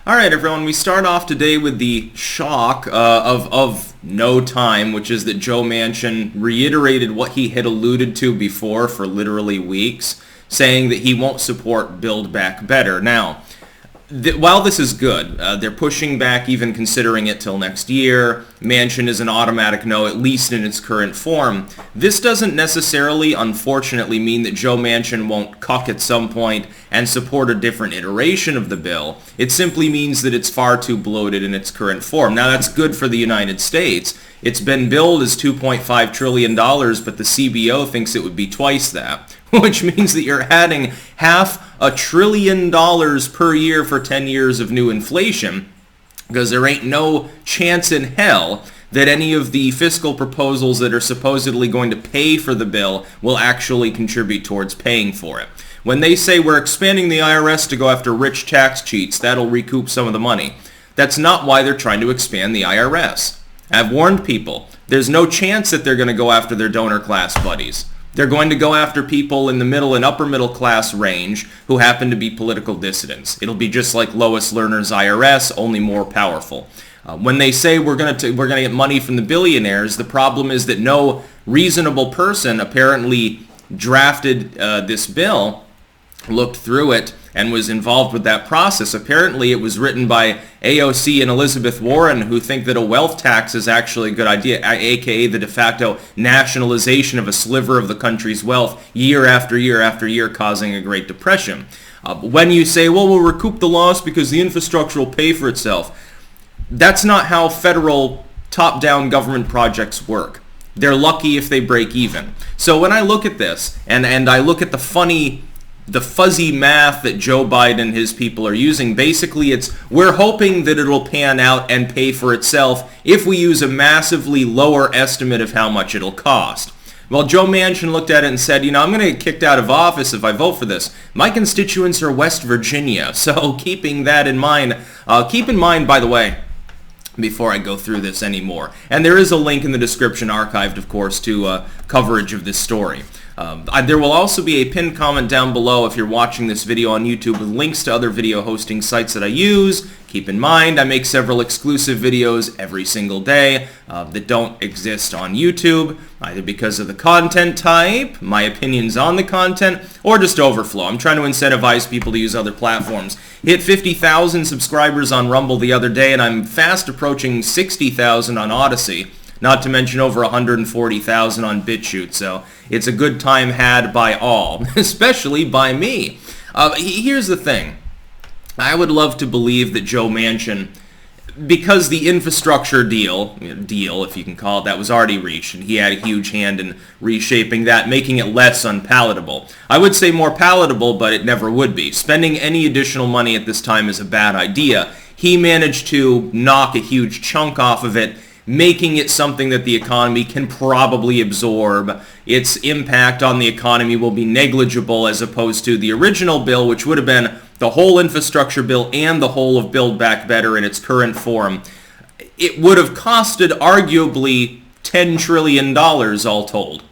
All right, everyone, we start off today with the shock of no time, which is that Joemanchin reiterated what he had alluded to before for literally weeks, saying that he won't support Build Back Better. Now, while this is good, they're pushing back even considering it till next year. Manchin is an automatic no, at least in its current form. This doesn't necessarily, unfortunately, mean that Joemanchin won't cuck at some point and support a different iteration of the bill. It simply means that it's far too bloated in its current form. Now, that's good for the United States. It's been billed as $2.5 trillion, but the CBO thinks it would be twice that, which means that you're adding $500 billion per year for 10 years of new inflation, because there ain't no chance in hell that any of the fiscal proposals that are supposedly going to pay for the bill will actually contribute towards paying for it. When they say we're expanding the IRS to go after rich tax cheats, that'll recoup some of the money. That's not why they're trying to expand the IRS. I've warned people, there's no chance that they're going to go after their donor class buddies. They're going to go after people in the middle and upper middle class range who happen to be political dissidents. It'll be just like Lois Lerner's IRS, only more powerful. When they say we're going to get money from the billionaires, the problem is that no reasonable person apparently drafted this bill, looked through it, and was involved with that process. Apparently it was written by AOC and Elizabeth Warren, who think that a wealth tax is actually a good idea, aka the de facto nationalization of a sliver of the country's wealth year after year after year, causing a Great Depression. When you say, well, we'll recoup the loss because the infrastructure will pay for itself, that's not how federal top-down government projects work. They're lucky if they break even. So when I look at this, and I look at the fuzzy math that Joe Biden and his people are using, basically we're hoping that it'll pan out and pay for itself if we use a massively lower estimate of how much it'll cost. Well, Joe Manchin looked at it and said, I'm going to get kicked out of office if I vote for this. My constituents are West Virginia, so keeping that in mind, keep in mind, by the way, before I go through this anymore, and there is a link in the description, archived, of course, to coverage of this story. There will also be a pinned comment down below if you're watching this video on YouTube with links to other video hosting sites that I use. Keep in mind, I make several exclusive videos every single day that don't exist on YouTube, either because of the content type, my opinions on the content, or just overflow. I'm trying to incentivize people to use other platforms. Hit 50,000 subscribers on Rumble the other day, and I'm fast approaching 60,000 on Odyssey. Not to mention over 140,000 on BitChute, so it's a good time had by all, especially by me. Here's the thing. I would love to believe that Joe Manchin, because the infrastructure deal, if you can call it that, was already reached, and he had a huge hand in reshaping that, making it less unpalatable. I would say more palatable, but it never would be. Spending any additional money at this time is a bad idea. He managed to knock a huge chunk off of it, making it something that the economy can probably absorb. Its impact on the economy will be negligible as opposed to the original bill, which would have been the whole infrastructure bill and the whole of Build Back Better in its current form. It would have costed arguably $10 trillion all told.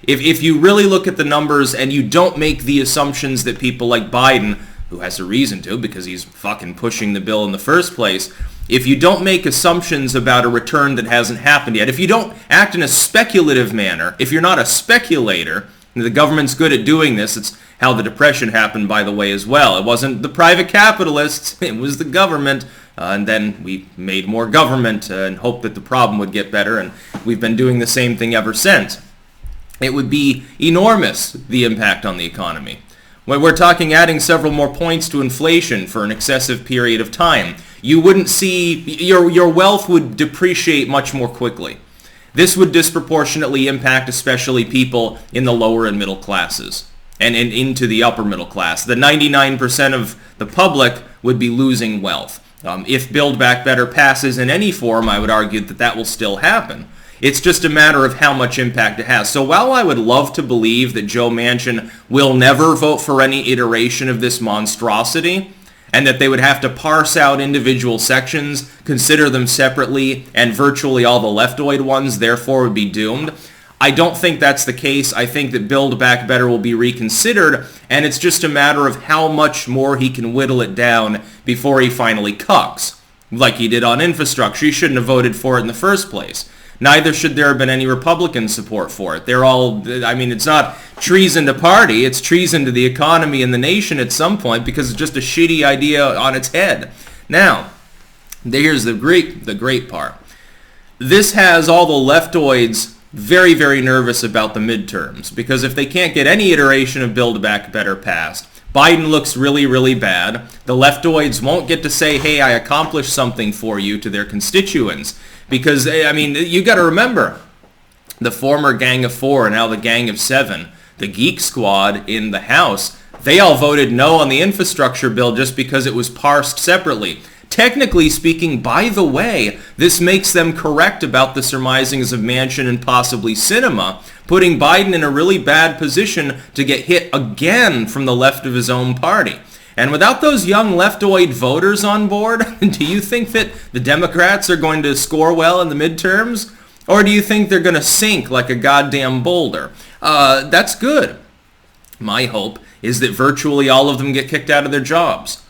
If you really look at the numbers and you don't make the assumptions that people like Biden, who has a reason to because he's fucking pushing the bill in the first place, if you don't make assumptions about a return that hasn't happened yet, if you don't act in a speculative manner, if you're not a speculator, and the government's good at doing this, it's how the Depression happened, by the way, as well. It wasn't the private capitalists, it was the government, and then we made more government and hoped that the problem would get better, and we've been doing the same thing ever since. It would be enormous, the impact on the economy. When we're talking adding several more points to inflation for an excessive period of time, you wouldn't see, your wealth would depreciate much more quickly. This would disproportionately impact especially people in the lower and middle classes and into the upper middle class. The 99% of the public would be losing wealth. If Build Back Better passes in any form, I would argue that that will still happen. It's just a matter of how much impact it has. So while I would love to believe that Joe Manchin will never vote for any iteration of this monstrosity, and that they would have to parse out individual sections, consider them separately, and virtually all the leftoid ones therefore would be doomed, I don't think that's the case. I think that Build Back Better will be reconsidered, and it's just a matter of how much more he can whittle it down before he finally cucks. Like he did on infrastructure. He shouldn't have voted for it in the first place. Neither should there have been any Republican support for it. They're all, I mean, it's not treason to party. It's treason to the economy and the nation at some point because it's just a shitty idea on its head. Now, here's the great part. This has all the leftoids very, very nervous about the midterms, because if they can't get any iteration of Build Back Better passed, Biden looks really, really bad. The leftoids won't get to say, hey, I accomplished something for you to their constituents, because, I mean, you got to remember, the former Gang of Four, now the Gang of Seven, the Geek Squad in the House, they all voted no on the infrastructure bill just because it was parsed separately. Technically speaking, by the way, this makes them correct about the surmisings of Manchin and possibly Sinema, putting Biden in a really bad position to get hit again from the left of his own party. And without those young leftoid voters on board, do you think that the Democrats are going to score well in the midterms? Or do you think they're going to sink like a goddamn boulder? That's good. My hope is that virtually all of them get kicked out of their jobs.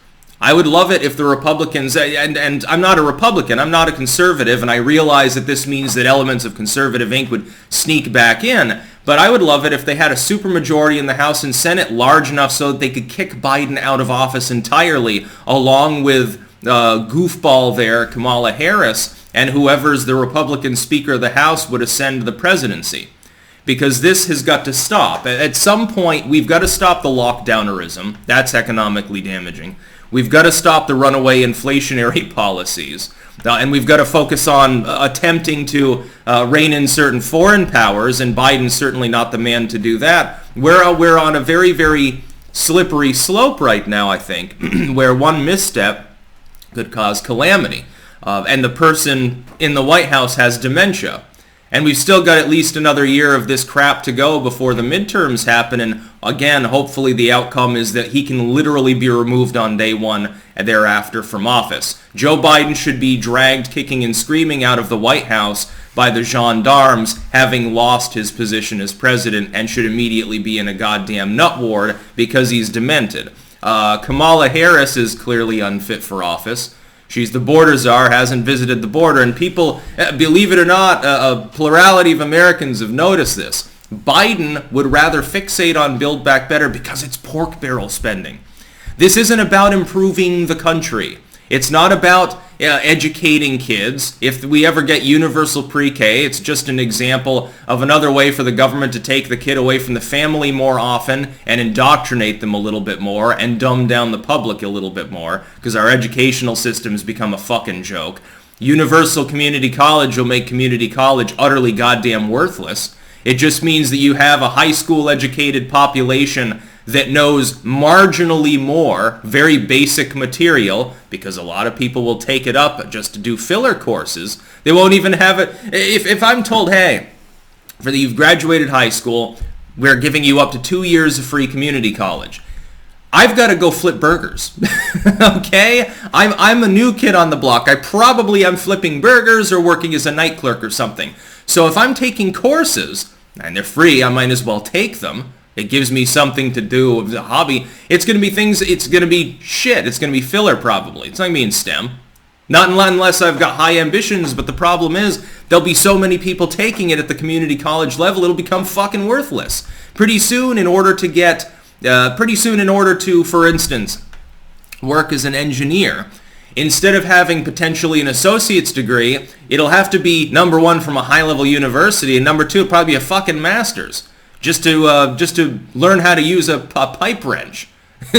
I would love it if the Republicans, and I'm not a Republican, I'm not a conservative, and I realize that this means that elements of conservative Inc. would sneak back in, but I would love it if they had a supermajority in the House and Senate large enough so that they could kick Biden out of office entirely, along with goofball there, Kamala Harris, and whoever's the Republican Speaker of the House would ascend the presidency. Because this has got to stop. At some point, we've got to stop the lockdownerism. That's economically damaging. We've got to stop the runaway inflationary policies. And we've got to focus on attempting to rein in certain foreign powers, and Biden's certainly not the man to do that. We're on a very, very slippery slope right now, I think, where one misstep could cause calamity. And the person in the White House has dementia. And we've still got at least another year of this crap to go before the midterms happen. And again, hopefully the outcome is that he can literally be removed on day one and thereafter from office. Joe Biden should be dragged kicking and screaming out of the White House by the gendarmes, having lost his position as president, and should immediately be in a goddamn nut ward because he's demented. Kamala Harris is clearly unfit for office. She's the border czar, hasn't visited the border, and people, believe it or not, a plurality of Americans have noticed this. Biden would rather fixate on Build Back Better because it's pork barrel spending. This isn't about improving the country. It's not about educating kids. If we ever get universal pre-K, it's just an example of another way for the government to take the kid away from the family more often and indoctrinate them a little bit more and dumb down the public a little bit more, because our educational system's become a fucking joke. Universal community college will make community college utterly goddamn worthless. It just means that you have a high school educated population that knows marginally more, very basic material, because a lot of people will take it up just to do filler courses. They won't even have it. If I'm told, hey, for that you've graduated high school, we're giving you up to 2 years of free community college, I've got to go flip burgers. Okay? I'm a new kid on the block. I'm flipping burgers or working as a night clerk or something. So if I'm taking courses, and they're free, I might as well take them. It gives me something to do with a hobby. It's going to be things, it's going to be shit. It's going to be filler probably. It's not going to be in STEM. Not unless I've got high ambitions, but the problem is there'll be so many people taking it at the community college level, it'll become fucking worthless. Pretty soon, in order to, for instance, work as an engineer, instead of having potentially an associate's degree, it'll have to be, number one, from a high-level university, and number two, it'll probably be a fucking master's. Just to learn how to use a pipe wrench.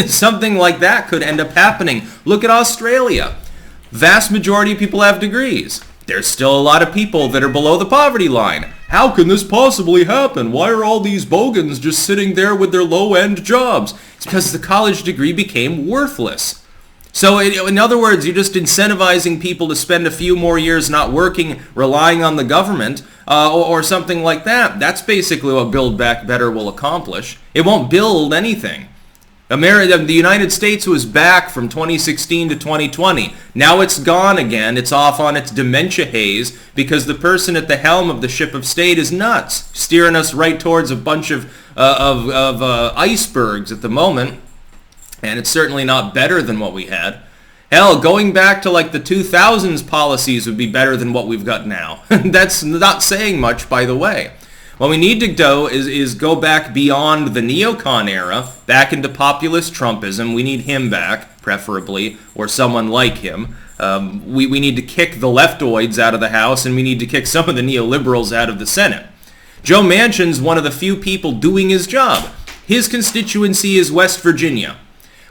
Something like that could end up happening. Look at Australia. Vast majority of people have degrees. There's still a lot of people that are below the poverty line. How can this possibly happen? Why are all these bogans just sitting there with their low-end jobs? It's because the college degree became worthless. So in other words, you're just incentivizing people to spend a few more years not working, relying on the government, or something like that. That's basically what Build Back Better will accomplish. It won't build anything. The United States was back from 2016 to 2020. Now it's gone again. It's off on its dementia haze because the person at the helm of the ship of state is nuts, steering us right towards a bunch of icebergs at the moment. And it's certainly not better than what we had. Hell, going back to like the 2000s policies would be better than what we've got now. That's not saying much, by the way. What we need to do is go back beyond the neocon era, back into populist Trumpism. We need him back, preferably, or someone like him. We need to kick the leftoids out of the House, and we need to kick some of the neoliberals out of the Senate. Joemanchin's one of the few people doing his job. His constituency is West Virginia.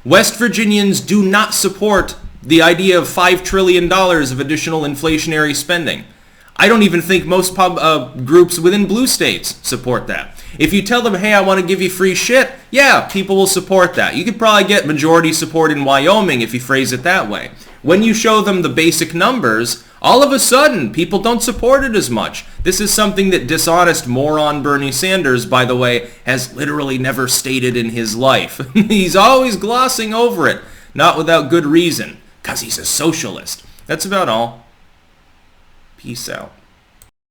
West Virginians do not support the idea of $5 trillion of additional inflationary spending. I don't even think most groups within blue states support that. If you tell them, hey, I want to give you free shit, yeah, people will support that. You could probably get majority support in Wyoming if you phrase it that way. When you show them the basic numbers, all of a sudden, people don't support it as much. This is something that dishonest moron Bernie Sanders, by the way, has literally never stated in his life. He's always glossing over it, not without good reason, because he's a socialist. That's about all. Peace out.